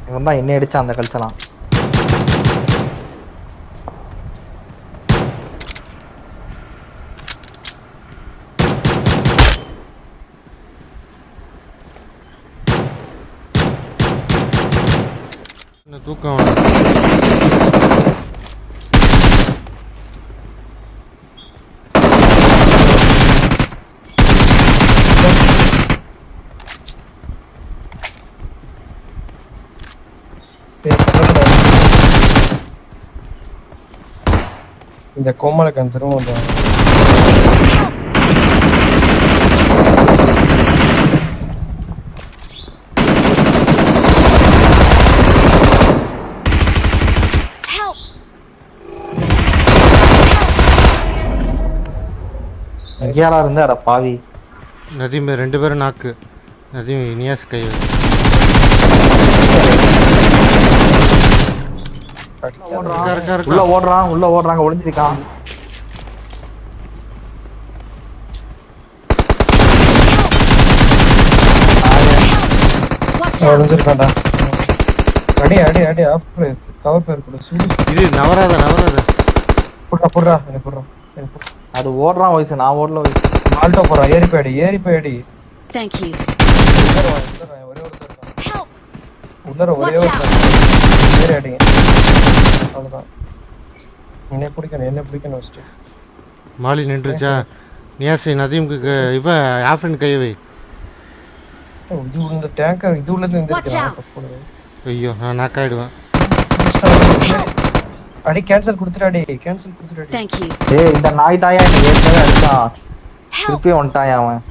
இவன் தான் என்ன அடிச்சான் அந்த கல்ச்சலாம். தூக்கம் இந்த கோமலக்கன் திரும்ப எங்கேயாரா இருந்தா அட பாவி. நதீம் 2 பேரும் நாக்கு. நதீம் இனியாஸ் கை உள்ள ஓடுறாங்க ஒளிஞ்சிருக்கான். ஒளிஞ்சிருக்கான்டா. அடி அடி அடி ஆஃப் கவர் ஃபயர் கொடு. இது நவராத புடுறா எனக்கு புடுறா. அது ஓடுறான் வயசு, நான் ஓடல வயசு. ஆல்டோ போறான். ஏறி போய் அடி. Thank you. ஒரே ஒரு ஏறி அடிங்க. அவ்வளவுதான். என்ன பிடிக்கணும் ஃபர்ஸ்ட். மாலி நின்றுச்சா? நியாஸ் நதீம்க்கு இவ ஆஃப்ரின் கை வை. இது இந்த டேங்கர் இது உள்ளது இந்த ஐயோ நான் நாக் ஆயிடுவேன். அடி கேன்சல் கொடுத்துடாடி. Thank you. ஏய் இந்த நாய் தாயா என்ன ஏற்கனவே அடிச்சான். திருப்பி வந்துட்டான் அவன்.